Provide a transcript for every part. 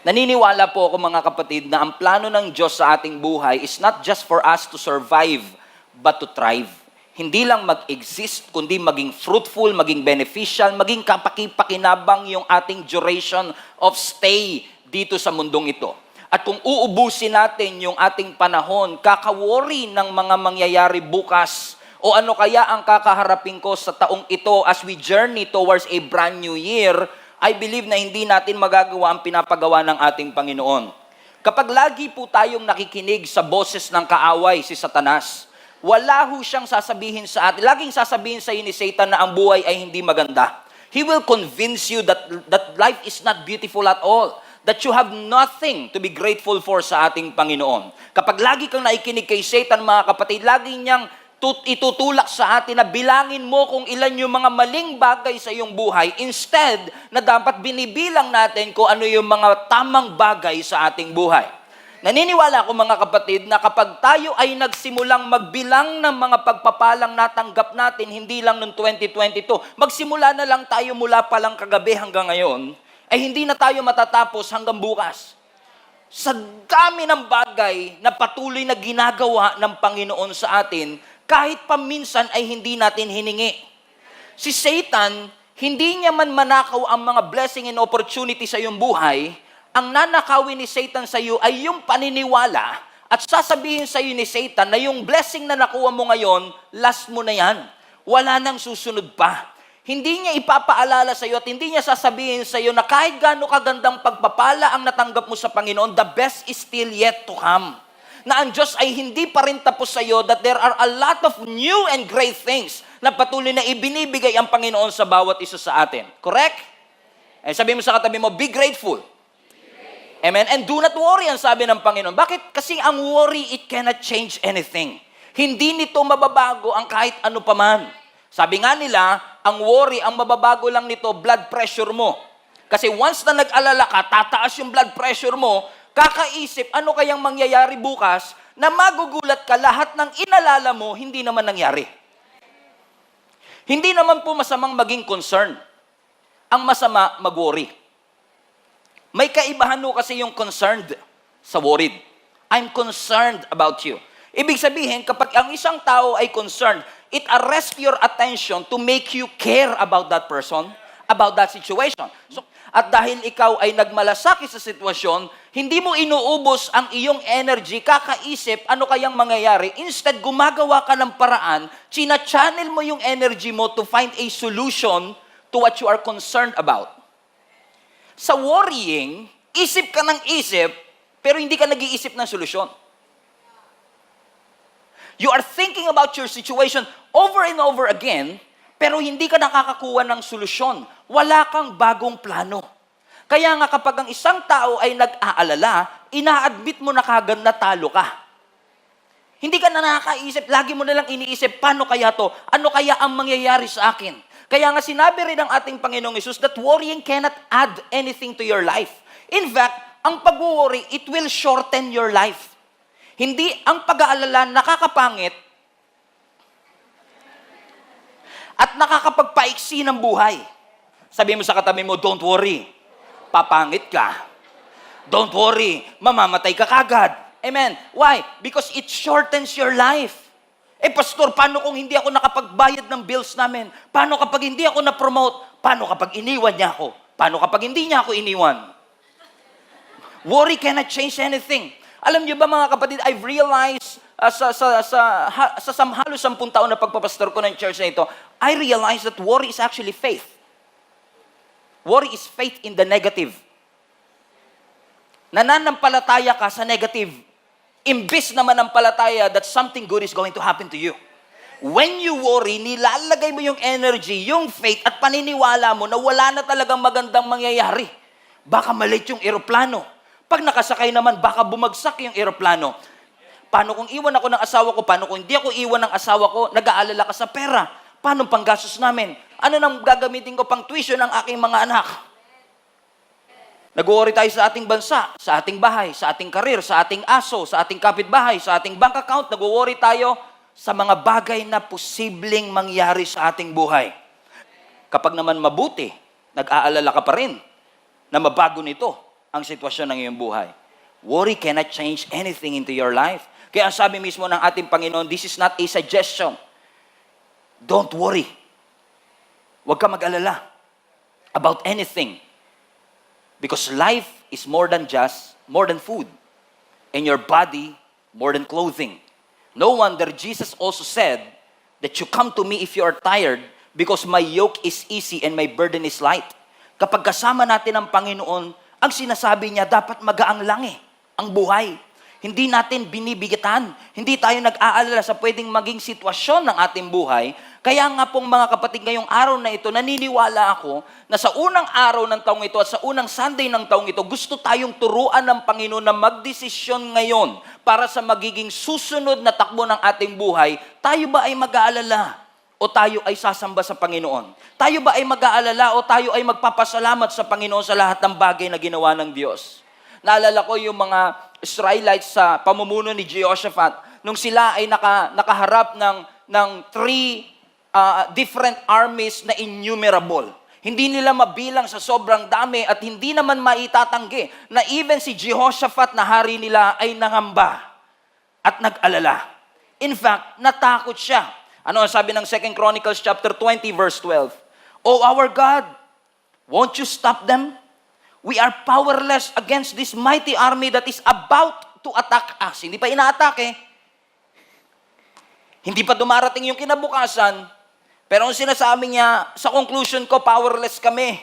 Naniniwala po ako mga kapatid na ang plano ng Diyos sa ating buhay is not just for us to survive, but to thrive. Hindi lang mag-exist, kundi maging fruitful, maging beneficial, maging kapakipakinabang yung ating duration of stay dito sa mundong ito. At kung uubusin natin yung ating panahon, kaka-worry ng mga mangyayari bukas, o ano kaya ang kakaharapin ko sa taong ito as we journey towards a brand new year, I believe na hindi natin magagawa ang pinapagawa ng ating Panginoon. Kapag lagi po tayong nakikinig sa boses ng kaaway, si Satanas, wala ho siyang sasabihin sa atin. Laging sasabihin sa iyo ni Satan na ang buhay ay hindi maganda. He will convince you that life is not beautiful at all. That you have nothing to be grateful for sa ating Panginoon. Kapag lagi kang naikinig kay Satan, mga kapatid, lagi niyang itutulak sa atin na bilangin mo kung ilan yung mga maling bagay sa iyong buhay instead na dapat binibilang natin kung ano yung mga tamang bagay sa ating buhay. Naniniwala ako mga kapatid na kapag tayo ay nagsimulang magbilang ng mga pagpapalang natanggap natin, hindi lang noong 2022, magsimula na lang tayo mula pa lang kagabi hanggang ngayon, ay hindi na tayo matatapos hanggang bukas. Sa dami ng bagay na patuloy na ginagawa ng Panginoon sa atin, kahit paminsan ay hindi natin hiningi. Si Satan, hindi niya man manakaw ang mga blessing and opportunity sa iyong buhay. Ang nanakawin ni Satan sa iyo ay yung paniniwala at sasabihin sa iyo ni Satan na yung blessing na nakuha mo ngayon, last mo na yan. Wala nang susunod pa. Hindi niya ipapaalala sa iyo at hindi niya sasabihin sa iyo na kahit gaano kagandang pagpapala ang natanggap mo sa Panginoon, the best is still yet to come. Na ang Diyos ay hindi pa rin tapos sa iyo, that there are a lot of new and great things na patuloy na ibinibigay ang Panginoon sa bawat isa sa atin. Correct? Eh, sabi mo sa katabi mo, be grateful. Amen? And do not worry, ang sabi ng Panginoon. Bakit? Kasi ang worry, it cannot change anything. Hindi nito mababago ang kahit ano paman. Sabi nga nila, ang worry, ang mababago lang nito, blood pressure mo. Kasi once na nag-alala ka, tataas yung blood pressure mo, kakaisip, ano kayang mangyayari bukas, na magugulat ka, lahat ng inalala mo, hindi naman nangyari. Hindi naman po masamang maging concerned. Ang masama, mag-worry. May kaibahan mo kasi yung concerned sa worried. I'm concerned about you. Ibig sabihin, kapag ang isang tao ay concerned, it arrests your attention to make you care about that person, about that situation. So, at dahil ikaw ay nagmalasakit sa sitwasyon, hindi mo inuubos ang iyong energy, kakaisip ano kayang mangyayari. Instead, gumagawa ka ng paraan, china-channel mo yung energy mo to find a solution to what you are concerned about. Sa worrying, isip ka ng isip, pero hindi ka nag-iisip ng solusyon. You are thinking about your situation over and over again, pero hindi ka nakakakuha ng solusyon. Wala kang bagong plano. Kaya nga kapag ang isang tao ay nag-aalala, ina-admit mo na kagad na talo ka. Hindi ka na nakakaisip, lagi mo na lang iniisip, paano kaya to? Ano kaya ang mangyayari sa akin? Kaya nga sinabi rin ng ating Panginoong Hesus that worrying cannot add anything to your life. In fact, ang pag-worry, it will shorten your life. Hindi ang pag-aalala nakakapangit at nakakapagpaiksi ng buhay. Sabi mo sa katabi mo, don't worry, papangit ka. Don't worry, mamamatay ka kagad. Amen. Why? Because it shortens your life. Eh, pastor, paano kung hindi ako nakapagbayad ng bills namin? Paano kapag hindi ako na-promote? Paano kapag iniwan niya ako? Paano kapag hindi niya ako iniwan? Worry cannot change anything. Alam niyo ba mga kapatid, I've realized sa halos 10 taon na pagpapastor ko ng church na ito, I realized that worry is actually faith. Worry is faith in the negative. Nananampalataya ka sa negative. Imbis na manampalataya that something good is going to happen to you. When you worry, nilalagay mo yung energy, yung faith at paniniwala mo na wala na talagang magandang mangyayari. Baka maliit yung eroplano. Pag nakasakay naman, baka bumagsak yung eroplano. Paano kung iwan ako ng asawa ko? Paano kung hindi ako iwan ng asawa ko? Nag-aalala ka sa pera. Paano panggastos namin? Ano nang gagamitin ko pang tuition ng aking mga anak? Nag-worry tayo sa ating bansa, sa ating bahay, sa ating karir, sa ating aso, sa ating kapitbahay, sa ating bank account. Nag-worry tayo sa mga bagay na posibleng mangyari sa ating buhay. Kapag naman mabuti, nag-aalala ka pa rin na mabago nito ang sitwasyon ng iyong buhay. Worry cannot change anything into your life. Kaya ang sabi mismo ng ating Panginoon, this is not a suggestion. Don't worry. Huwag ka mag-alala about anything. Because life is more than food. And your body, more than clothing. No wonder Jesus also said that you come to me if you are tired because my yoke is easy and my burden is light. Kapag kasama natin ang Panginoon, ang sinasabi niya, dapat magaang lang ang buhay. Hindi natin binibigatan. Hindi tayo nag-aalala sa pwedeng maging sitwasyon ng ating buhay. Kaya nga pong mga kapatid, ngayong araw na ito, naniniwala ako na sa unang araw ng taong ito at sa unang Sunday ng taong ito, gusto tayong turuan ng Panginoon na magdesisyon ngayon para sa magiging susunod na takbo ng ating buhay. Tayo ba ay mag-aalala o tayo ay sasamba sa Panginoon? Tayo ba ay mag-aalala o tayo ay magpapasalamat sa Panginoon sa lahat ng bagay na ginawa ng Diyos? Naalala ko yung mga Israelites sa pamumuno ni Jehoshaphat nung sila ay nakaharap ng three different armies na innumerable. Hindi nila mabilang sa sobrang dami at hindi naman maitatanggi na even si Jehoshaphat na hari nila ay nangamba at nag-alala. In fact, natakot siya. Ano ang sabi ng 2 Chronicles chapter 20 verse 12? "O our God, won't you stop them? We are powerless against this mighty army that is about to attack us." Hindi pa ina-attack Hindi pa dumarating yung kinabukasan. Pero ang sinasabi niya, sa conclusion ko, powerless kami.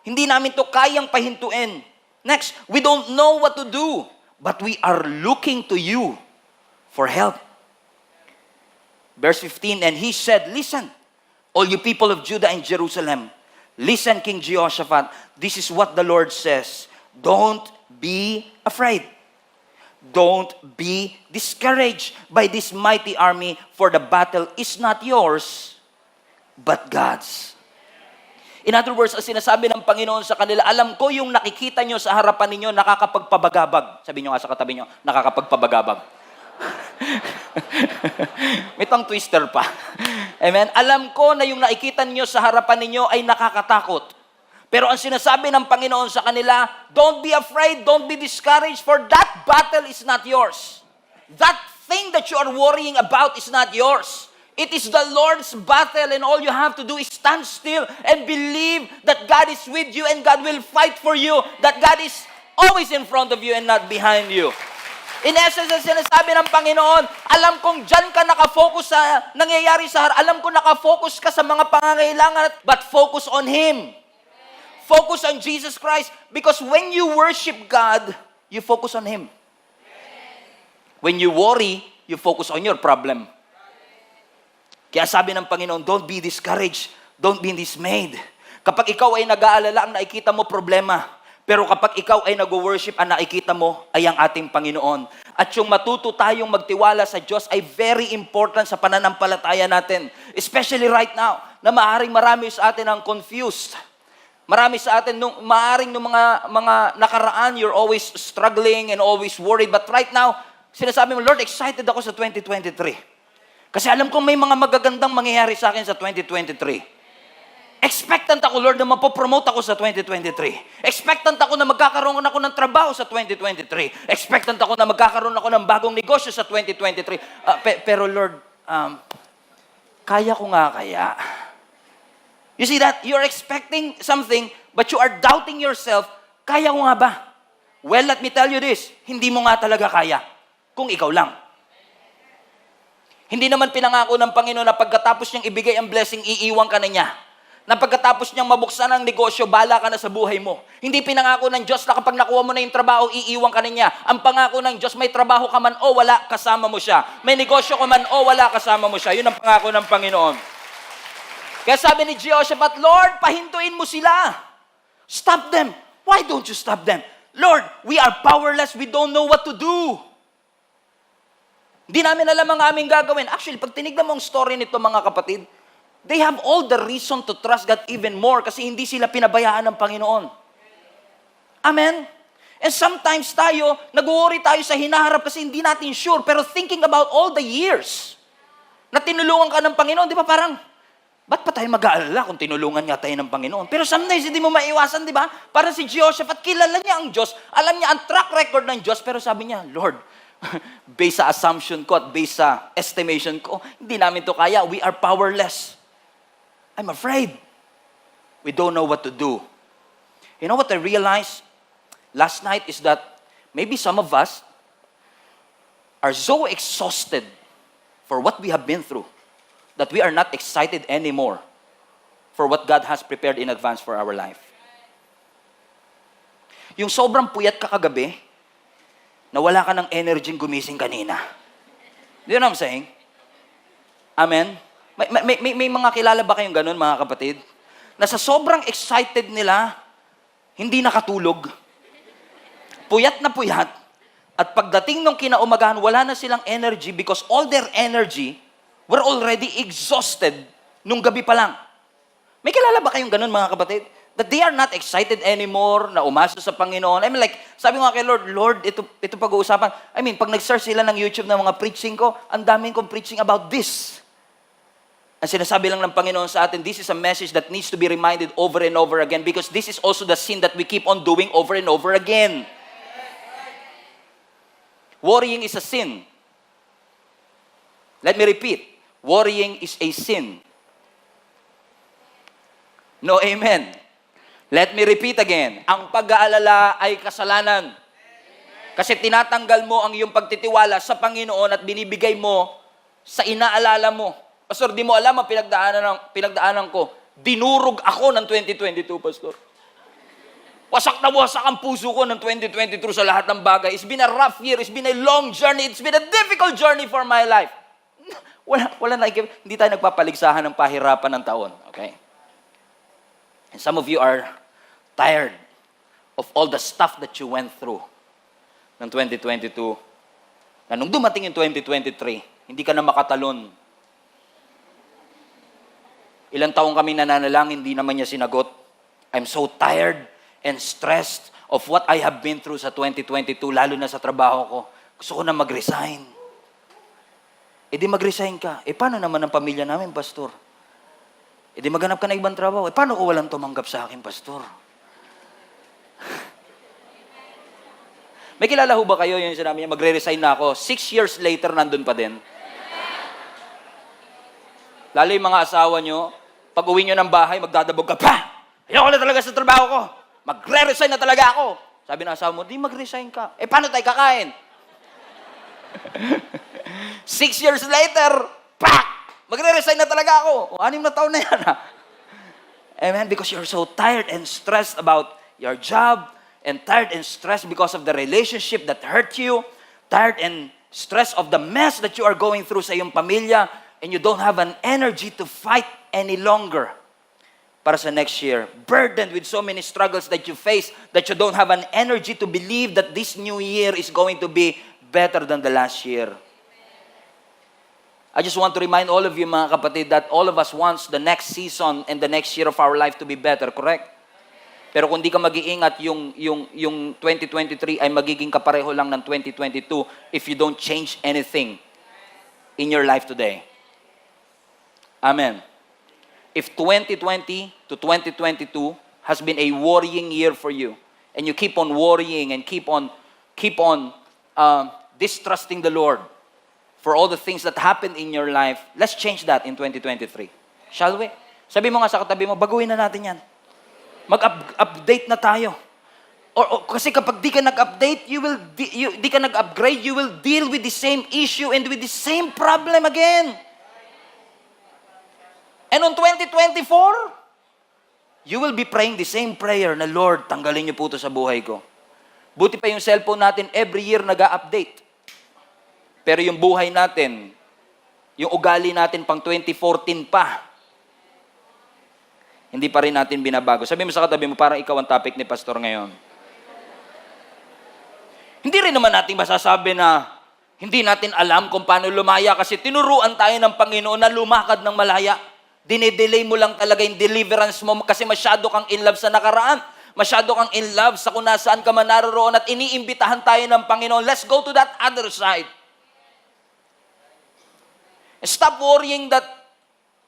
Hindi namin to kayang pahintuin. Next, we don't know what to do, but we are looking to you for help. Verse 15, "And he said, listen, all you people of Judah and Jerusalem, listen, King Jehoshaphat, this is what the Lord says. Don't be afraid. Don't be discouraged by this mighty army, for the battle is not yours, but God's." In other words, ang sinasabi ng Panginoon sa kanila, alam ko yung nakikita nyo sa harapan ninyo, nakakapagpabagabag. Sabi nyo nga sa katabi nyo, nakakapagpabagabag. May tongue twister pa. Amen? Alam ko na yung nakikita niyo sa harapan ninyo ay nakakatakot. Pero ang sinasabi ng Panginoon sa kanila, don't be afraid, don't be discouraged, for that battle is not yours. That thing that you are worrying about is not yours. It is the Lord's battle, and all you have to do is stand still and believe that God is with you and God will fight for you, that God is always in front of you and not behind you. In essence, ang sinasabi ng Panginoon, alam kong dyan ka nakafocus sa nangyayari sa harap. Alam ko nakafocus ka sa mga pangangailangan, but focus on Him. Focus on Jesus Christ. Because when you worship God, you focus on Him. When you worry, you focus on your problem. Kaya sabi ng Panginoon, don't be discouraged. Don't be dismayed. Kapag ikaw ay nag-aalala, ang nakikita mo problema. Pero kapag ikaw ay nag-worship, ang nakikita mo ay ang ating Panginoon. At yung matuto tayong magtiwala sa Diyos ay very important sa pananampalataya natin. Especially right now, na maaaring marami sa atin ang confused. Marami sa atin, maaaring nung mga nakaraan, you're always struggling and always worried. But right now, sinasabi mo, Lord, excited ako sa 2023. Kasi alam kong may mga magagandang mangyayari sa akin sa 2023. Expectant ako, Lord, na mapopromote ako sa 2023. Expectant ako na magkakaroon ako ng trabaho sa 2023. Expectant ako na magkakaroon ako ng bagong negosyo sa 2023. Pero Lord, kaya ko nga kaya? You see that? You're expecting something, but you are doubting yourself, kaya ko nga ba? Well, let me tell you this, hindi mo nga talaga kaya kung ikaw lang. Hindi naman pinangako ng Panginoon na pagkatapos niyang ibigay ang blessing, iiwan ka na niya. Na pagkatapos niyang mabuksan ang negosyo, bala ka na sa buhay mo. Hindi pinangako ng Diyos na kapag nakuha mo na yung trabaho, iiwan ka na niya. Ang pangako ng Diyos, may trabaho ka man o wala, kasama mo siya. May negosyo ka man o wala, kasama mo siya. Yun ang pangako ng Panginoon. Kaya sabi ni Jehoshaphat, Lord, pahintuin mo sila. Stop them. Why don't you stop them? Lord, we are powerless. We don't know what to do. Hindi namin alam ang aming gagawin. Actually, pag tinignan mo ang story nito, mga kapatid, they have all the reason to trust God even more kasi hindi sila pinabayaan ng Panginoon. Amen? And sometimes tayo, nag-worry tayo sa hinaharap kasi hindi natin sure. Pero thinking about all the years na tinulungan ka ng Panginoon, di ba parang, Ba't pa tayo mag-aalala kung tinulungan nga tayo ng Panginoon? Pero sometimes hindi mo maiwasan, di ba? Para si Jehoshaphat, kilala niya ang Diyos. Alam niya ang track record ng Diyos. Pero sabi niya, Lord, based sa assumption ko at based sa estimation ko, hindi namin to kaya. We are powerless. I'm afraid. We don't know what to do. You know what I realized last night is that maybe some of us are so exhausted for what we have been through that we are not excited anymore for what God has prepared in advance for our life. Yung sobrang puyat ka kagabi, na wala ka ng energy gumising kanina. Do you know what I'm saying? Amen? May mga kilala ba kayong ganun, mga kapatid? Na sa sobrang excited nila, hindi nakatulog. Puyat na puyat. At pagdating ng kinaumagahan, wala na silang energy because all their energy were already exhausted nung gabi pa lang. May kilala ba kayong ganun, mga kapatid? That they are not excited anymore na umasa sa Panginoon. I mean like, sabi ko nga kay Lord, ito pag-uusapan. I mean, pag nag-search sila ng YouTube ng mga preaching ko, ang daming kong preaching about this. Ang sinasabi lang ng Panginoon sa atin, this is a message that needs to be reminded over and over again because this is also the sin that we keep on doing over and over again. Worrying is a sin. Let me repeat. Worrying is a sin. No, amen. Let me repeat again. Ang pag-aalala ay kasalanan. Kasi tinatanggal mo ang iyong pagtitiwala sa Panginoon at binibigay mo sa inaalala mo. Pastor, di mo alam ang pinagdaanan ko. Dinurog ako ng 2022, Pastor. Wasak na wasak ang puso ko ng 2023 sa lahat ng bagay. It's been a rough year. It's been a long journey. It's been a difficult journey for my life. Hindi tayo nagpapaligsahan ng pahirapan ng taon. Okay? And some of you are tired of all the stuff that you went through ng 2022. Na nung dumating yung 2023, hindi ka na makatalon. Ilang taong kami nananalangin, hindi naman niya sinagot. I'm so tired and stressed of what I have been through sa 2022, lalo na sa trabaho ko. Gusto ko na mag-resign. E di mag-resign ka. E paano naman ang pamilya namin, Pastor? E di maghanap ka na ibang trabaho. E paano ko walang tumanggap sa akin, Pastor? May kilala ho ba kayo yung sinabi niya, magre-resign na ako. 6 years later, nandun pa din. Lalo yung mga asawa nyo, pag uwi nyo ng bahay, magdadabog ka, pa! Ayoko na talaga sa trabaho ko. Magre-resign na talaga ako. Sabi ng asawa mo, di mag-resign ka. E paano tayo kakain? 6 years later, pak! Magre-resign na talaga ako. 6 na taon na yan. Amen? Because you're so tired and stressed about your job, and tired and stressed because of the relationship that hurt you, tired and stressed of the mess that you are going through sa iyong pamilya, and you don't have an energy to fight any longer para sa next year. Burdened with so many struggles that you face, that you don't have an energy to believe that this new year is going to be better than the last year. I just want to remind all of you, mga kapatid, that all of us wants the next season and the next year of our life to be better, correct? Pero kung di ka mag-iingat, yung 2023 ay magiging kapareho lang ng 2022 if you don't change anything in your life today. Amen. If 2020 to 2022 has been a worrying year for you, and you keep on worrying and keep on distrusting the Lord for all the things that happened in your life, let's change that in 2023. Shall we? Sabi mo nga sa katabi mo, baguhin na natin yan. Mag-update na tayo. Kasi kapag di ka nag-update, di ka nag-upgrade, you will deal with the same issue and with the same problem again. And on 2024, you will be praying the same prayer na, Lord, tanggalin niyo po ito sa buhay ko. Buti pa yung cellphone natin, every year nag-update. Pero yung buhay natin, yung ugali natin pang 2014 pa, hindi pa rin natin binabago. Sabi mo sa katabi mo, parang ikaw ang topic ni Pastor ngayon. Hindi rin naman natin masasabi na hindi natin alam kung paano lumaya kasi tinuruan tayo ng Panginoon na lumakad ng malaya. Dinedelay mo lang talaga yung deliverance mo kasi masyado kang in love sa nakaraan. Masyado kang in love sa kung nasaan ka man naroon at iniimbitahan tayo ng Panginoon. Let's go to that other side. Stop worrying that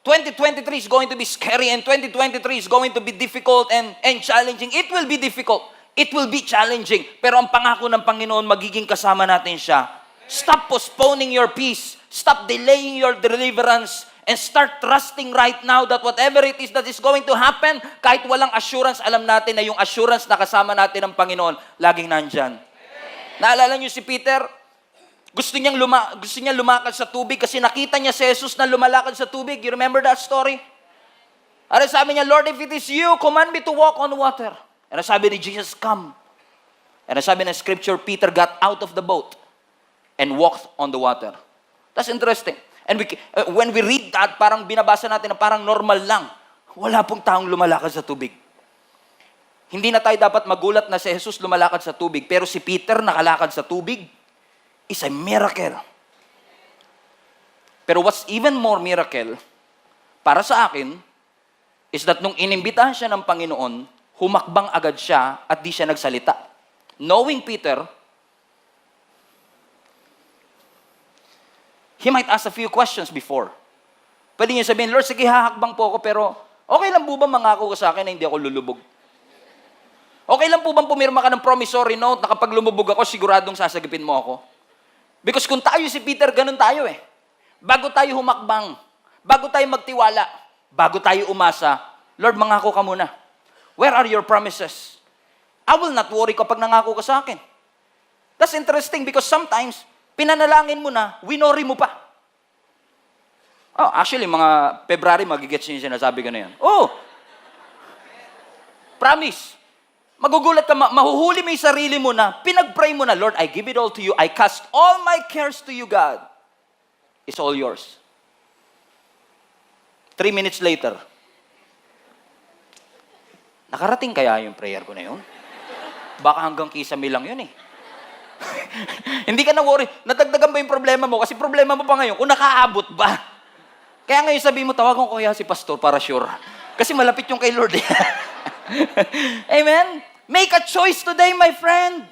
2023 is going to be scary and 2023 is going to be difficult and challenging. It will be difficult. It will be challenging. Pero ang pangako ng Panginoon, magiging kasama natin siya. Stop postponing your peace. Stop delaying your deliverance. And start trusting right now that whatever it is that is going to happen, kahit walang assurance, alam natin na yung assurance na kasama natin ng Panginoon, laging nandyan. Naalala niyo si Peter? Gusto niya lumakad sa tubig kasi nakita niya si Jesus na lumalakad sa tubig. You remember that story? At sabi niya, Lord, if it is you, command me to walk on water. And sabi ni Jesus, come. And sabi ng scripture, Peter got out of the boat and walked on the water. That's interesting. And when we read that, parang binabasa natin na parang normal lang. Wala pong taong lumalakad sa tubig. Hindi na tayo dapat magulat na si Jesus lumalakad sa tubig. Pero si Peter nakalakad sa tubig is a miracle. Pero what's even more miracle, para sa akin, is that nung inimbitahan siya ng Panginoon, humakbang agad siya at di siya nagsalita. Knowing Peter, he might ask a few questions before. Pwede niya sabihin, Lord, sige, hahakbang po ako, pero okay lang po ba mangako ka sa akin na hindi ako lulubog? Okay lang po bang pumirma ka ng promissory note na kapag lumubog ako, siguradong sasagipin mo ako? Because kung tayo si Peter, ganun tayo eh. Bago tayo humakbang, bago tayo magtiwala, bago tayo umasa, Lord, mangako ka muna. Where are your promises? I will not worry kapag nangako ka sa akin. That's interesting because sometimes, pinanalangin mo na, winori mo pa. Oh, actually, mga February, magigets niyo yung sinasabi ko na yan. Oh! Promise. Magugulat ka, mahuhuli mo yung sarili mo na, pinag-pray mo na, Lord, I give it all to you. I cast all my cares to you, God. It's all yours. 3 minutes later, nakarating kaya yung prayer ko na yun? Baka hanggang kisame lang yun eh. Hindi ka na worry. Nadagdagan ba yung problema mo? Kasi problema mo pa ngayon, kung nakaabot ba? Kaya ngayon sabihin mo, tawagan ko kaya si pastor para sure. Kasi malapit yung kay Lord eh. Amen? Make a choice today, my friend.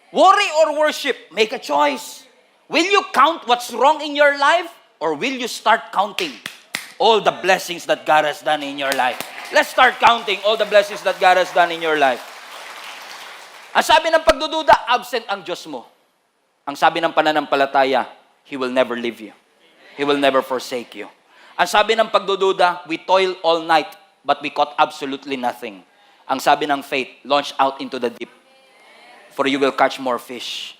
Worry or worship, make a choice. Will you count what's wrong in your life or will you start counting all the blessings that God has done in your life? Let's start counting all the blessings that God has done in your life. Ang sabi ng pagdududa, absent ang Diyos mo. Ang sabi ng pananampalataya, He will never leave you. He will never forsake you. Ang sabi ng pagdududa, we toil all night, but we caught absolutely nothing. Ang sabi ng faith, launch out into the deep, for you will catch more fish.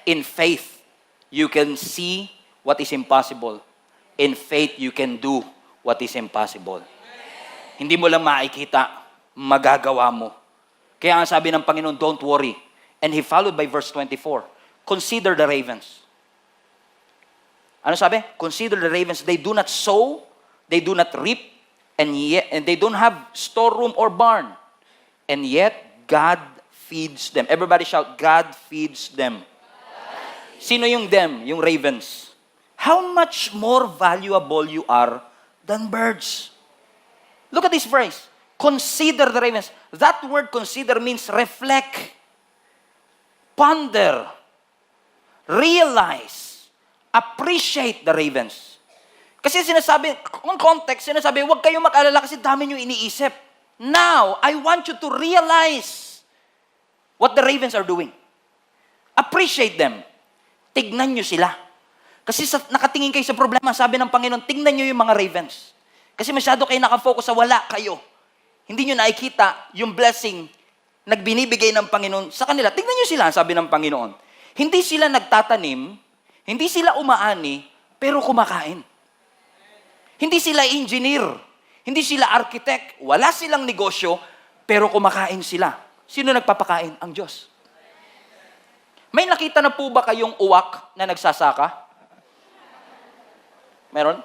In faith, you can see what is impossible. In faith, you can do what is impossible. Hindi mo lang makikita, magagawa mo. Kaya ang sabi ng Panginoon, don't worry. And He followed by verse 24, consider the ravens. Ano sabi? Consider the ravens. They do not sow, they do not reap, and they don't have storeroom or barn. And yet, God feeds them. Everybody shout, God feeds them. Sino yung them? Yung ravens. How much more valuable you are than birds. Look at this phrase. Consider the ravens. That word consider means reflect, ponder, realize, appreciate the ravens. Kasi sinasabi, on context, sinasabi, huwag kayong mag-alala kasi dami nyo iniisip. Now, I want you to realize what the ravens are doing. Appreciate them. Tignan nyo sila. Kasi nakatingin kayo sa problema, sabi ng Panginoon, tignan nyo yung mga ravens. Kasi masyado kayo nakafocus sa wala kayo. Hindi nyo nakikita yung blessing na binibigay ng Panginoon sa kanila. Tignan nyo sila, sabi ng Panginoon. Hindi sila nagtatanim, hindi sila umaani, pero kumakain. Hindi sila engineer, hindi sila architect, wala silang negosyo, pero kumakain sila. Sino nagpapakain? Ang Diyos. May nakita na po ba kayong uwak na nagsasaka? Meron?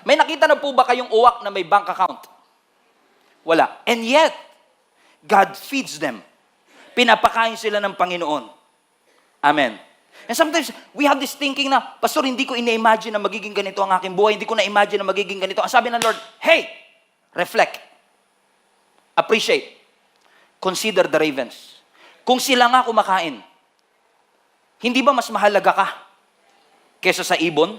May nakita na po ba kayong uwak na may bank account? Wala. And yet, God feeds them. Pinapakain sila ng Panginoon. Amen. And sometimes, we have this thinking na, Pastor, hindi ko ina-imagine na magiging ganito ang aking buhay. Hindi ko na-imagine na magiging ganito. Ang sabi ng Lord, hey, reflect. Appreciate. Consider the ravens. Kung sila nga kumakain, hindi ba mas mahalaga ka kesa sa ibon?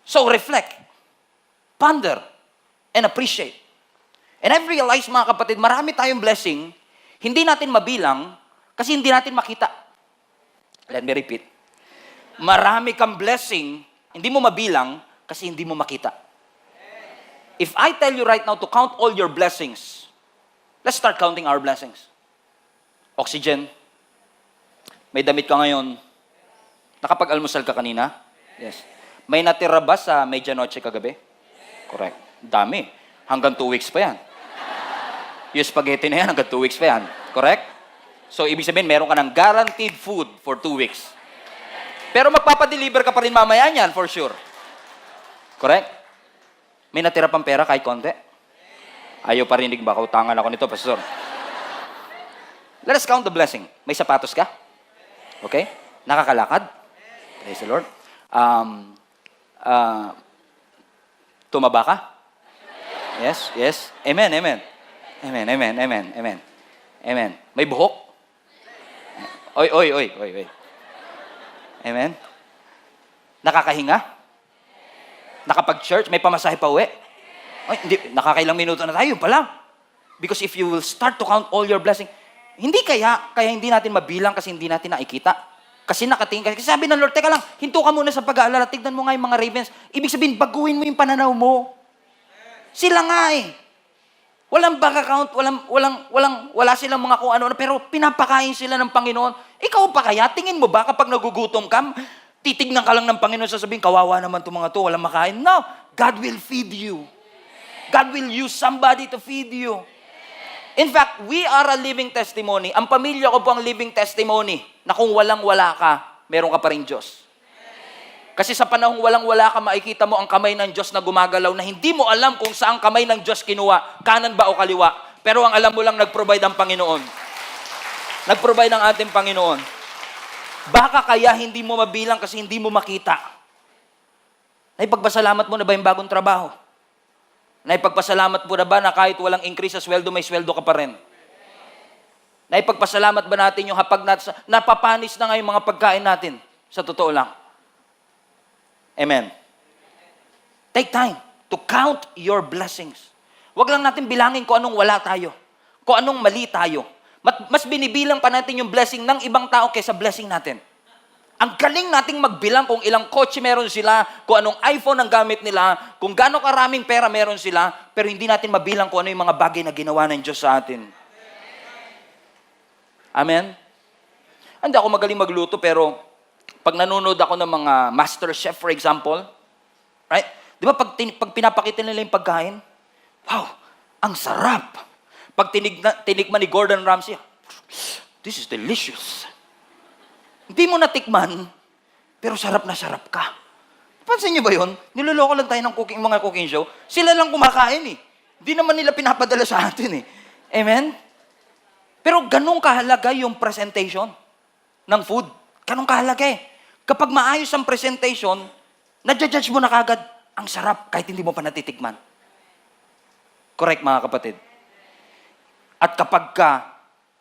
So reflect, ponder, and appreciate. And I've realized, mga kapatid, marami tayong blessing, hindi natin mabilang kasi hindi natin makita. Let me repeat. Marami kang blessing, hindi mo mabilang kasi hindi mo makita. If I tell you right now to count all your blessings, let's start counting our blessings. Oxygen. May damit ka ngayon. Nakapag-almusal ka kanina? Yes. May natira ba sa medianoche kagabi? Correct. Dami. Hanggang 2 weeks pa yan. Yung spaghetti na yan, hanggang 2 weeks pa yan. Correct? So, ibig sabihin, meron ka ng guaranteed food for 2 weeks. Pero magpapadeliver ka pa rin mamaya niyan, for sure. Correct? May natira pang pera kahit konti? Ayaw parinig ba? Kautangan ako nito, Pastor. Let us count the blessing. May sapatos ka? Okay? Nakakalakad? Praise the Lord. Tumaba ka? Yes, yes. Amen, amen. Amen, amen, amen, amen. Amen. May buhok? Oy. Amen. Nakakahinga? Nakapag-church? May pamasahe pa uwi? Ay, hindi, nakakailang minuto na tayo pa lang. Because if you will start to count all your blessing, hindi kaya hindi natin mabilang kasi hindi natin nakikita. Kasi nakatingin ka. Kasi sabi ng Lord, teka lang, hinto ka muna sa pag-aalala, tignan mo nga yung mga ravens. Ibig sabihin, baguhin mo yung pananaw mo. Sila nga eh. Walang bank account, wala silang mga kung ano, pero pinapakain sila ng Panginoon. Ikaw pa kaya, tingin mo ba kapag nagugutom ka, titignan ka lang ng Panginoon, sasabihin, kawawa naman itong mga to, walang makain. No, God will feed you. God will use somebody to feed you. In fact, we are a living testimony. Ang pamilya ko po ang living testimony na kung walang-wala ka, meron ka pa rin Diyos. Kasi sa panahong walang-wala ka, makikita mo ang kamay ng Diyos na gumagalaw na hindi mo alam kung saan kamay ng Diyos kinuha, kanan ba o kaliwa. Pero ang alam mo lang, nag-provide ang Panginoon. Nag-provide ang ating Panginoon. Baka kaya hindi mo mabilang kasi hindi mo makita. Naipagpasalamat mo na ba yung bagong trabaho? Naipagpasalamat mo na ba na kahit walang increase sa sweldo, may sweldo ka pa rin? Naipagpasalamat ba natin yung hapag natin, napapanis na nga yung mga pagkain natin? Sa totoo lang. Amen. Take time to count your blessings. Huwag lang natin bilangin kung anong wala tayo. Kung anong mali tayo. Mas binibilang pa natin yung blessing ng ibang tao kaysa blessing natin. Ang galing nating magbilang kung ilang kotse meron sila, kung anong iPhone ang gamit nila, kung gaano karaming pera meron sila, pero hindi natin mabilang kung ano yung mga bagay na ginawa ng Diyos sa atin. Amen? Hindi ako magaling magluto, pero pag nanonood ako ng mga Master Chef, for example, right? Di ba pag pinapakita nila yung pagkain, wow, ang sarap. Pag tinikman ni Gordon Ramsay, this is delicious. Hindi mo natikman, pero sarap na sarap ka. Pansin niyo ba yun? Niloloko lang tayo ng mga cooking show. Sila lang kumakain eh. Hindi naman nila pinapadala sa atin eh. Amen? Pero ganun kahalaga yung presentation ng food. Ganun kahalaga eh. Kapag maayos ang presentation, nadjudge mo na kagad, ang sarap kahit hindi mo pa natitikman. Correct, mga kapatid? At kapag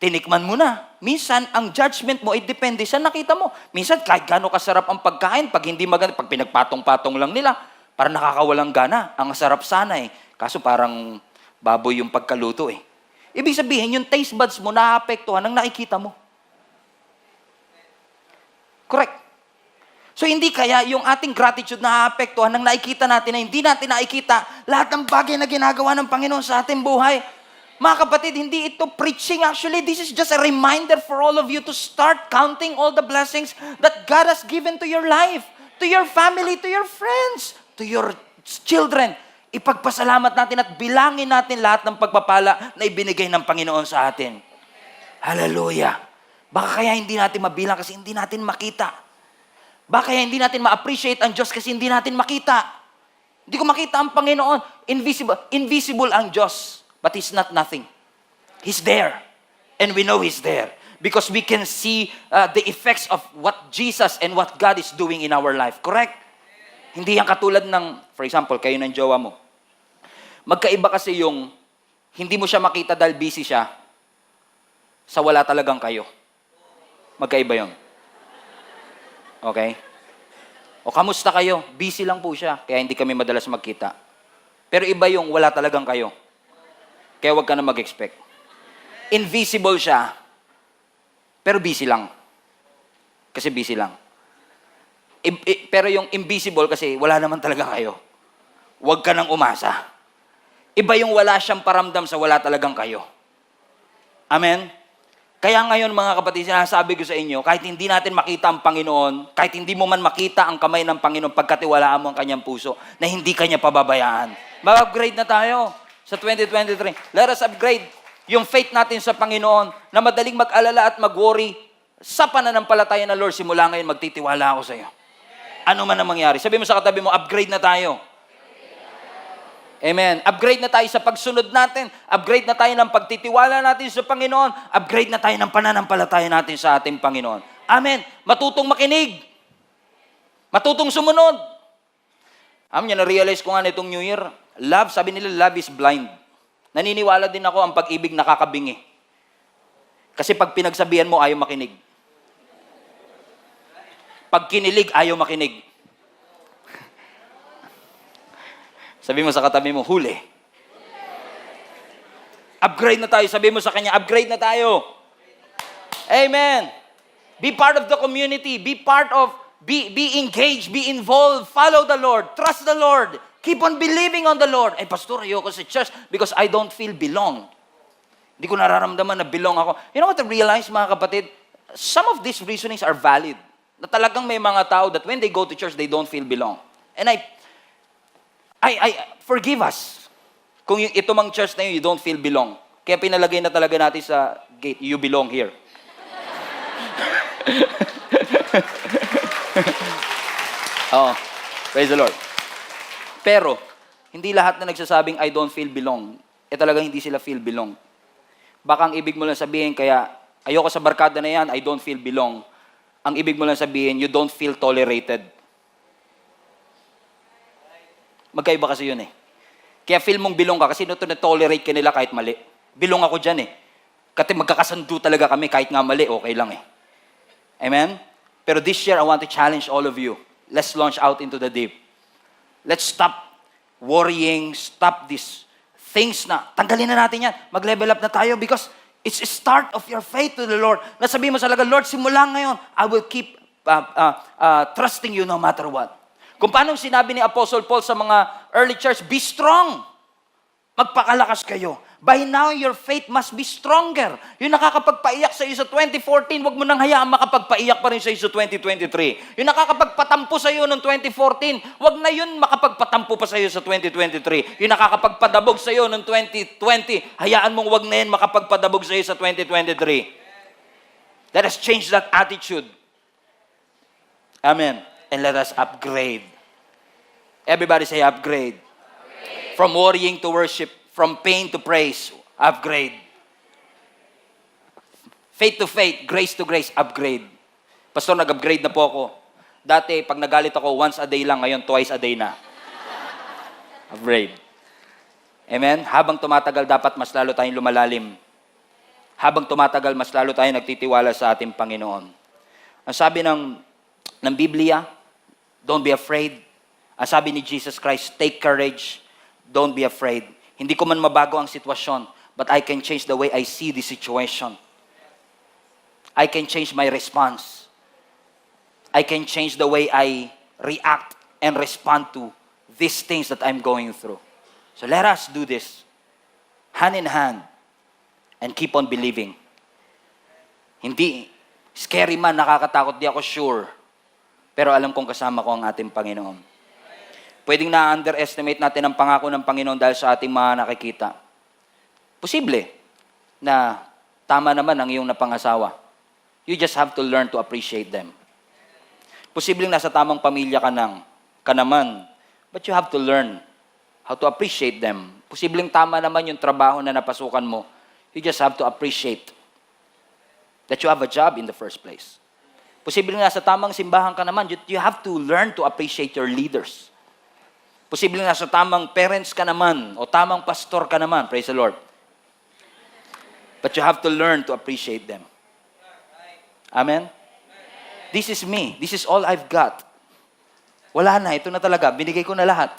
tinikman mo na, minsan ang judgment mo ay depende sa nakita mo. Minsan kahit gaano kasarap ang pagkain, pag hindi maganda, pag pinagpatong-patong lang nila, parang nakakawalang gana. Ang sarap sana eh. Kaso parang baboy yung pagkaluto eh. Ibig sabihin, yung taste buds mo naapektuhan ng nakikita mo. Correct. So hindi kaya yung ating gratitude naapektuhan ng nakikita natin na hindi natin nakikita lahat ng bagay na ginagawa ng Panginoon sa ating buhay. Mga kapatid, hindi ito preaching. Actually, this is just a reminder for all of you to start counting all the blessings that God has given to your life, to your family, to your friends, to your children. Ipagpasalamat natin at bilangin natin lahat ng pagpapala na ibinigay ng Panginoon sa atin. Hallelujah. Baka kaya hindi natin mabilang kasi hindi natin makita. Baka kaya hindi natin ma-appreciate ang Diyos kasi hindi natin makita. Hindi ko makita ang Panginoon. Invisible ang Diyos. But He's not nothing. He's there. And we know He's there. Because we can see the effects of what Jesus and what God is doing in our life. Correct? Hindi yan katulad ng, for example, kayo ng jowa mo. Magkaiba kasi yung hindi mo siya makita dahil busy siya sa wala talagang kayo. Magkaiba yun. Okay? O kamusta kayo? Busy lang po siya, kaya hindi kami madalas magkita. Pero iba yung wala talagang kayo. Kaya huwag ka na mag-expect. Invisible siya, pero busy lang. Kasi busy lang. Pero yung invisible kasi wala naman talaga kayo. Huwag ka nang umasa. Iba yung wala siyang paramdam sa wala talagang kayo. Amen? Kaya ngayon mga kapatid, sinasabi ko sa inyo, kahit hindi natin makita ang Panginoon, kahit hindi mo man makita ang kamay ng Panginoon, pagkatiwalaan mo ang kanyang puso, na hindi kanya pababayaan. Mag-upgrade na tayo sa 2023. Let us upgrade yung faith natin sa Panginoon na madaling mag-alala at mag-worry. Sa pananampalataya na Lord, simula ngayon magtitiwala ako sa iyo. Ano man ang mangyari. Sabi mo sa katabi mo, upgrade na tayo. Amen. Upgrade na tayo sa pagsunod natin. Upgrade na tayo ng pagtitiwala natin sa Panginoon. Upgrade na tayo ng pananampalataya natin sa ating Panginoon. Amen. Matutong makinig. Matutong sumunod. Amen. Na-realize ko nga nitong New Year, love, sabi nila, love is blind. Naniniwala din ako ang pag-ibig nakakabingi. Kasi pag pinagsabihan mo, ayaw makinig. Pag kinilig, ayaw makinig. Sabi mo sa katabi mo, huli. Upgrade na tayo. Sabi mo sa kanya, upgrade na tayo. Amen. Be part of the community. Be engaged. Be involved. Follow the Lord. Trust the Lord. Keep on believing on the Lord. Pastor, ayoko sa church because I don't feel belong. Hindi ko nararamdaman na belong ako. You know what I realize, mga kapatid? Some of these reasonings are valid. Na talagang may mga tao that when they go to church, they don't feel belong. And I forgive us. Kung ito mang church na yun, you don't feel belong. Kaya pinalagay na talaga natin sa gate, you belong here. Oh, praise the Lord. Pero, hindi lahat na nagsasabing, I don't feel belong. Talagang hindi sila feel belong. Baka ang ibig mo lang sabihin, kaya ayoko sa barkada na yan, I don't feel belong. Ang ibig mo lang sabihin, you don't feel tolerated. Magkaiba kasi yun eh. Kaya feel mong bilong ka kasi na-tolerate ka nila kahit mali. Bilong ako dyan eh. Kasi magkakasundo talaga kami kahit nga mali, okay lang eh. Amen? Pero this year, I want to challenge all of you. Let's launch out into the deep. Let's stop worrying, stop these things na, tanggalin na natin yan. Mag-level up na tayo because it's a start of your faith to the Lord. Nasabihin mo sa laga, Lord, simula ngayon, I will keep trusting you no matter what. Kung paano sinabi ni Apostle Paul sa mga early church, be strong. Magpakalakas kayo. By now, your faith must be stronger. Yung nakakapagpaiyak sa iyo sa 2014, wag mo nang hayaan makapagpaiyak pa rin sa iyo sa 2023. Yung nakakapagpatampo sa iyo noong 2014, wag na yun makapagpatampo pa sa iyo sa 2023. Yung nakakapagpadabog sa iyo noong 2020, hayaan mong wag na yun makapagpadabog sa iyo sa 2023. Let us change that attitude. Amen. And let us upgrade. Everybody say upgrade. Upgrade. From worrying to worship. From pain to praise. Upgrade. Faith to faith. Grace to grace. Upgrade. Pastor, nag-upgrade na po ako. Dati, pag nagalit ako, once a day lang. Ngayon, twice a day na. Upgrade. Amen? Habang tumatagal, dapat mas lalo tayong lumalalim. Habang tumatagal, mas lalo tayong nagtitiwala sa ating Panginoon. Ang sabi ng Biblia, don't be afraid. Ang sabi ni Jesus Christ, take courage. Don't be afraid. Hindi ko man mabago ang sitwasyon, but I can change the way I see the situation. I can change my response. I can change the way I react and respond to these things that I'm going through. So let us do this, hand in hand, and keep on believing. Hindi, scary man, nakakatakot, di ako sure. Pero alam kong kasama ko ang ating Panginoon. Pwedeng na-underestimate natin ang pangako ng Panginoon dahil sa ating mga nakikita. Posible na tama naman ang iyong napangasawa. You just have to learn to appreciate them. Posibleng nasa tamang pamilya ka naman, but you have to learn how to appreciate them. Posibleng tama naman yung trabaho na napasukan mo. You just have to appreciate that you have a job in the first place. Posibleng nasa tamang simbahan ka naman, you have to learn to appreciate your leaders. Posibleng nasa tamang parents ka naman o tamang pastor ka naman. Praise the Lord. But you have to learn to appreciate them. Amen? This is me. This is all I've got. Wala na, ito na talaga. Binigay ko na lahat.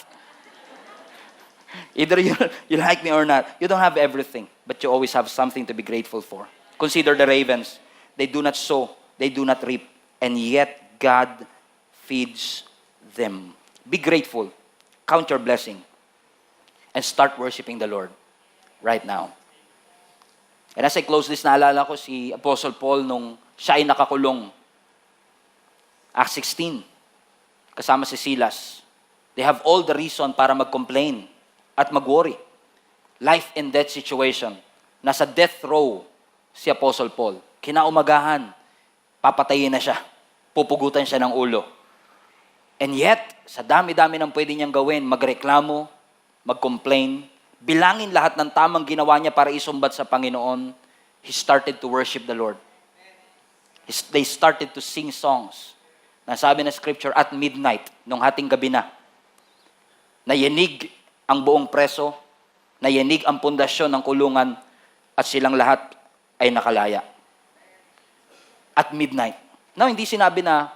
Either you like me or not, you don't have everything, but you always have something to be grateful for. Consider the ravens. They do not sow, they do not reap, and yet God feeds them. Be grateful. Count your blessing. And start worshiping the Lord right now. And as I close this, naalala ko si Apostle Paul nung siya ay nakakulong. Acts 16. Kasama si Silas. They have all the reason para mag-complain at mag-worry. Life and death situation. Nasa death row si Apostle Paul. Kinaumagahan, papatayin na siya. Pupugutan siya ng ulo. And yet, sa dami-dami ng pwede niyang gawin, magreklamo, mag-complain, bilangin lahat ng tamang ginawa niya para isumbat sa Panginoon, he started to worship the Lord. They started to sing songs. Nasabi na scripture, at midnight, nung hating gabi na, nayanig ang buong preso, nayanig ang pundasyon ng kulungan, at silang lahat ay nakalaya. At midnight. Now, hindi sinabi na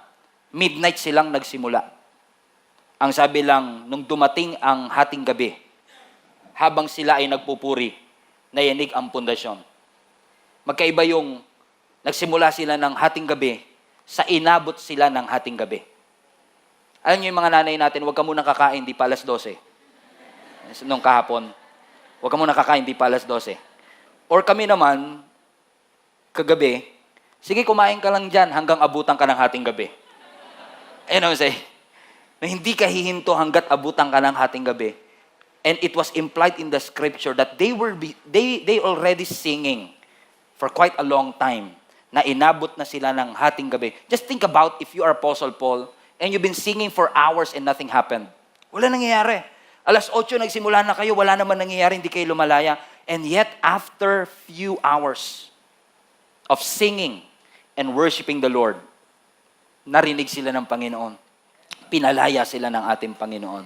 midnight silang nagsimula. Ang sabi lang, nung dumating ang hating gabi, habang sila ay nagpupuri, nayanig ang pundasyon. Magkaiba yung nagsimula sila ng hating gabi, sa inabot sila ng hating gabi. Alam niyo yung mga nanay natin, huwag ka muna kakain, di pa alas 12. Nung kahapon, huwag ka muna kakain, di pa alas 12. Or kami naman, kagabi, sige kumain ka lang dyan hanggang abutan ka ng hating gabi. You know what I'm saying? Na hindi ka hihinto hanggat abutan ka ng hating gabi. And it was implied in the scripture that they already singing for quite a long time na inabot na sila ng hating gabi. Just think about if you are Apostle Paul and you've been singing for hours and nothing happened. Wala nangyayari. Alas 8 nagsimula na kayo, wala naman nangyayari, hindi kayo lumalaya. And yet, after few hours of singing and worshiping the Lord, narinig sila ng Panginoon. Pinalaya sila ng ating Panginoon.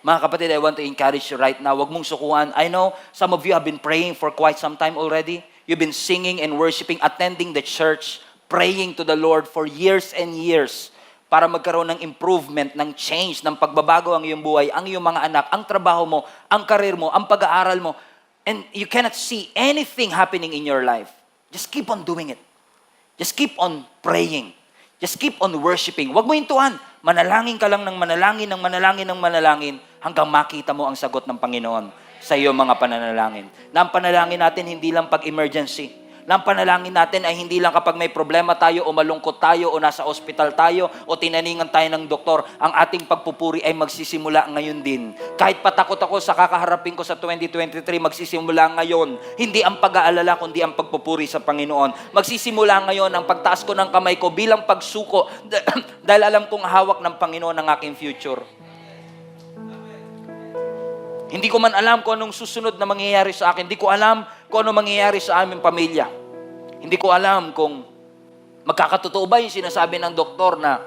Mga kapatid, I want to encourage you right now, huwag mong sukuan. I know some of you have been praying for quite some time already. You've been singing and worshiping, attending the church, praying to the Lord for years and years para magkaroon ng improvement, ng change, ng pagbabago ang iyong buhay, ang iyong mga anak, ang trabaho mo, ang karir mo, ang pag-aaral mo. And you cannot see anything happening in your life. Just keep on doing it. Just keep on praying. Just keep on worshiping. Huwag mo hintuan. Manalangin ka lang ng manalangin, ng manalangin, ng manalangin, hanggang makita mo ang sagot ng Panginoon sa iyong mga pananalangin. Na ang panalangin natin hindi lang pag-emergency. Na ang panalangin natin ay hindi lang kapag may problema tayo o malungkot tayo o nasa ospital tayo o tinaningan tayo ng doktor. Ang ating pagpupuri ay magsisimula ngayon din. Kahit patakot ako sa kakaharapin ko sa 2023, magsisimula ngayon. Hindi ang pag-aalala kundi ang pagpupuri sa Panginoon. Magsisimula ngayon ang pagtaas ko ng kamay ko bilang pagsuko dahil alam kong hawak ng Panginoon ang aking future. Hindi ko man alam kung anong susunod na mangyayari sa akin. Hindi ko alam kung anong mangyayari sa aming pamilya. Hindi ko alam kung magkakatotoo ba yung sinasabi ng doktor na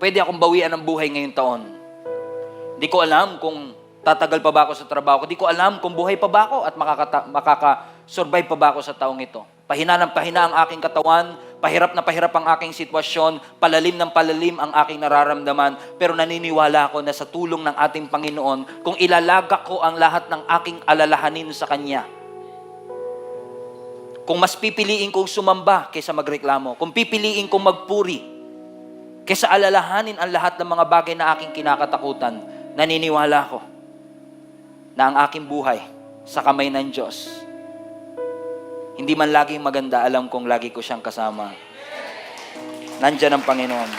pwede akong bawian ng buhay ngayong taon. Hindi ko alam kung tatagal pa ba ako sa trabaho. Hindi ko alam kung buhay pa ba ako at makaka-survive pa ba ako sa taong ito. Pahina ng pahina ang aking katawan, pahirap na pahirap ang aking sitwasyon, palalim ng palalim ang aking nararamdaman, pero naniniwala ako na sa tulong ng ating Panginoon, kung ilalagak ko ang lahat ng aking alalahanin sa Kanya, kung mas pipiliin kong sumamba kaysa magreklamo, kung pipiliin kong magpuri, kaysa alalahanin ang lahat ng mga bagay na aking kinakatakutan, naniniwala ko na ang aking buhay sa kamay ng Diyos, hindi man laging maganda, alam kong lagi ko siyang kasama. Nandiyan ang Panginoon.